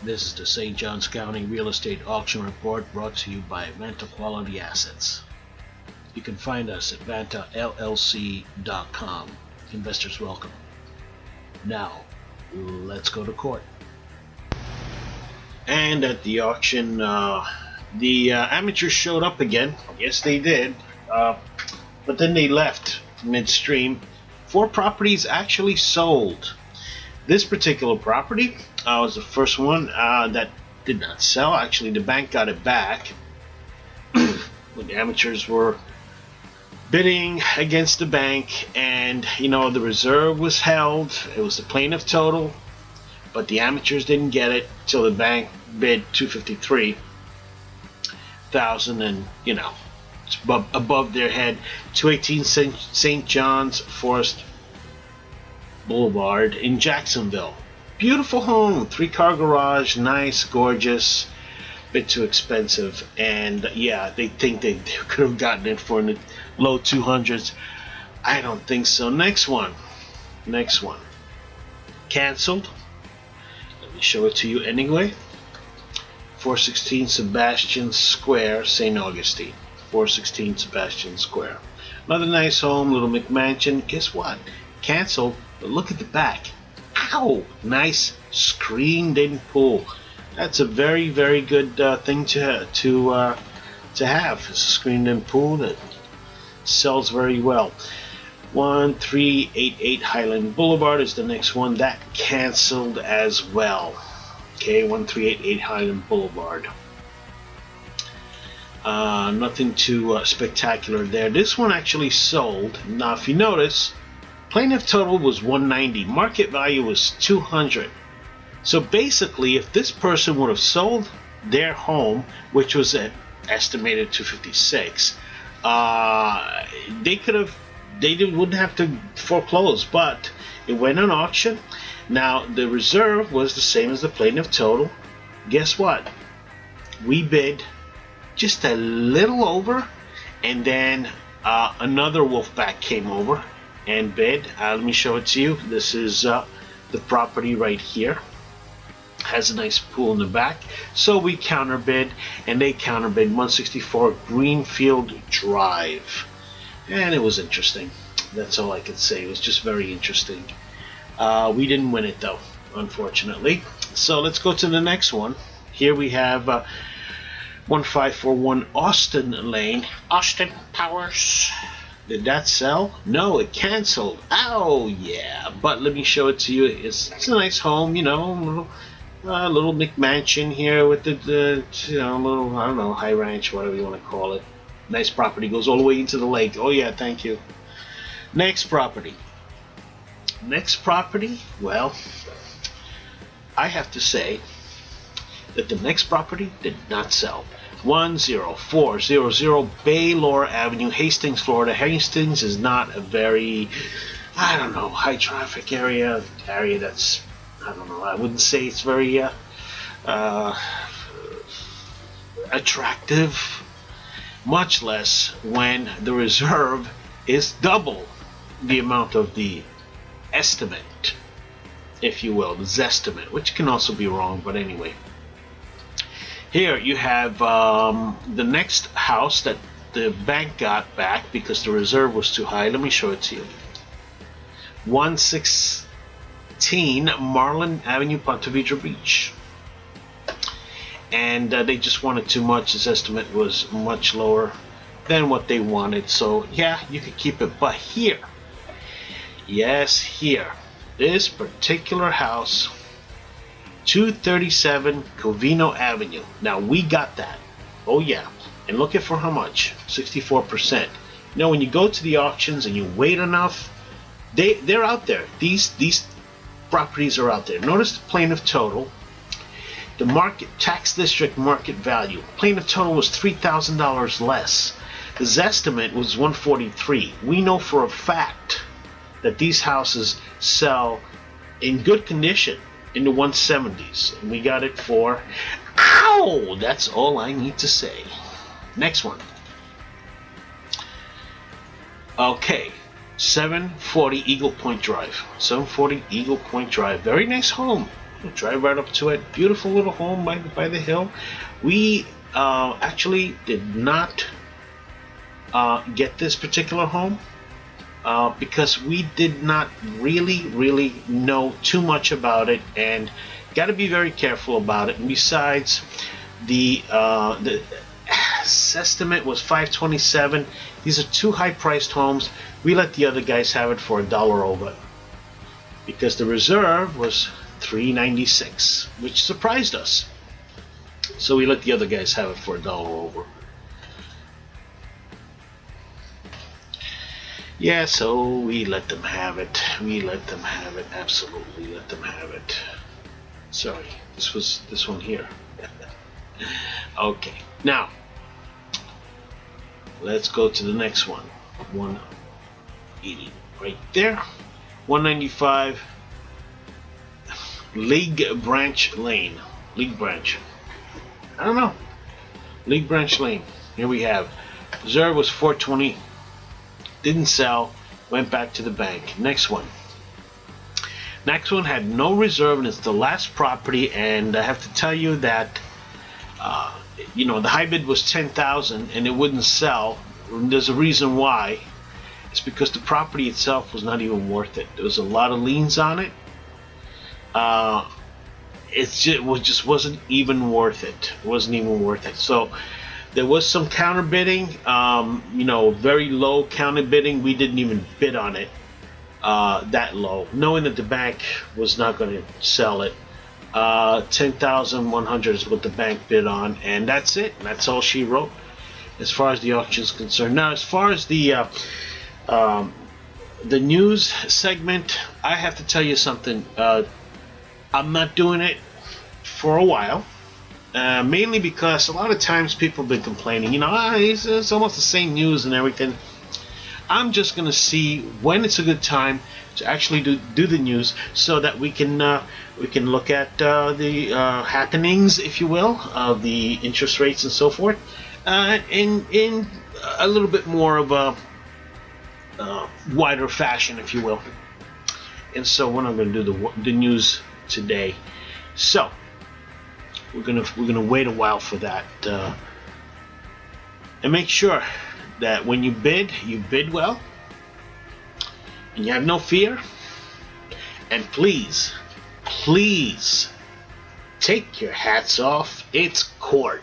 This is the St. Johns County Real Estate Auction Report brought to you by Vanta Quality Assets. You can find us at vantallc.com. Investors welcome. Now, let's go to court. And at the auction, the amateurs showed up again. Yes, they did. But then they left midstream. 4 properties actually sold. This particular property was the first one that did not sell. Actually, the bank got it back. When the amateurs were bidding against the bank, and the reserve was held. It was the plaintiff total, but the amateurs didn't get it till the bank bid $253,000, and it's above their head. 218 St. John's Forest Boulevard in Jacksonville. Beautiful home, 3-car garage, nice, gorgeous, bit too expensive, and yeah, they think they could have gotten it for in the low 200s. I don't think so. Next one. Canceled. Let me show it to you anyway. 416 Sebastian Square, St. Augustine. 416 Sebastian Square. Another nice home, little McMansion. Guess what? Canceled. But look at the back. Ow! Nice screened-in pool. That's a very, very good thing to have. It's a screened-in pool that sells very well. 1388 Highland Boulevard is the next one. That canceled as well. Okay, 1388 Highland Boulevard. Nothing too spectacular there. This one actually sold. Now, if you notice, plaintiff total was 190. Market value was 200. So basically, if this person would have sold their home, which was at estimated 256, they wouldn't have to foreclose. But it went on auction. Now the reserve was the same as the plaintiff total. Guess what? We bid just a little over, and then another Wolfpack came over and bid. Let me show it to you. This is the property right here. Has a nice pool in the back. So we counterbid, and they counterbid 164 Greenfield Drive. And it was interesting. That's all I can say. It was just very interesting. We didn't win it though, unfortunately. So let's go to the next one. Here we have 1541 Austin Lane. Austin Powers. Did that sell? No, it canceled. Oh yeah, but let me show it to you. It's a nice home, little McMansion here with the little, I don't know, high ranch, whatever you want to call it. Nice property, goes all the way into the lake. Oh yeah, thank you. Next property. Well, I have to say that the next property did not sell. 10400 Baylor Avenue, Hastings, Florida. Hastings is not a very, high traffic area that's, I wouldn't say it's very attractive, much less when the reserve is double the amount of the estimate, if you will, the zestimate, which can also be wrong, but anyway. Here you have the next house that the bank got back because the reserve was too high. Let me show it to you. 116 Marlin Avenue, Ponte Vedra Beach. And they just wanted too much. His estimate was much lower than what they wanted. So yeah, you could keep it. But here, yes, here, this particular house, 237 Covino Avenue. Now we got that. Oh yeah. And look at for how much? 64%. Now when you go to the auctions and you wait enough, they're out there. These properties are out there. Notice the plaintiff total. The market tax district market value. Plaintiff total was $3,000 less. The zestimate was 143. We know for a fact that these houses sell in good condition in the 170s, and we got it for, ow! That's all I need to say. Next one. Okay, 740 Eagle Point Drive. 740 Eagle Point Drive. Very nice home. We'll drive right up to it. Beautiful little home by the hill. We actually did not get this particular home because we did not really know too much about it, and got to be very careful about it. And besides, the estimate was $527. These are two high-priced homes. We let the other guys have it for $1 over, because the reserve was $396, which surprised us. So we let the other guys have it for $1 over. Yeah, so we let them have it. We let them have it. Absolutely let them have it. Sorry, this was this one here. Okay, now let's go to the next one. 180 right there. 195 League Branch Lane. League Branch. I don't know. League Branch Lane. Here we have. Reserve was $420. Didn't sell. Went back to the bank. Next one. Next one had no reserve, and it's the last property. And I have to tell you that, you know, the high bid was $10,000, and it wouldn't sell. There's a reason why. It's because the property itself was not even worth it. There was a lot of liens on it. It just wasn't even worth it. It wasn't even worth it. So there was some counter bidding, you know, very low counter bidding. We didn't even bid on it that low, knowing that the bank was not going to sell it. $10,100 is what the bank bid on, and that's it. That's all she wrote as far as the auction is concerned. Now, as far as the news segment, I have to tell you something. I'm not doing it for a while, mainly because a lot of times people have been complaining, you know, it's almost the same news and everything. I'm just going to see when it's a good time to actually do the news, so that we can look at the happenings, if you will, of the interest rates and so forth, in a little bit more of a wider fashion, if you will. And so we're not going to do the news today. So we're gonna wait a while for that, and make sure that when you bid well, and you have no fear. And please take your hats off. It's court.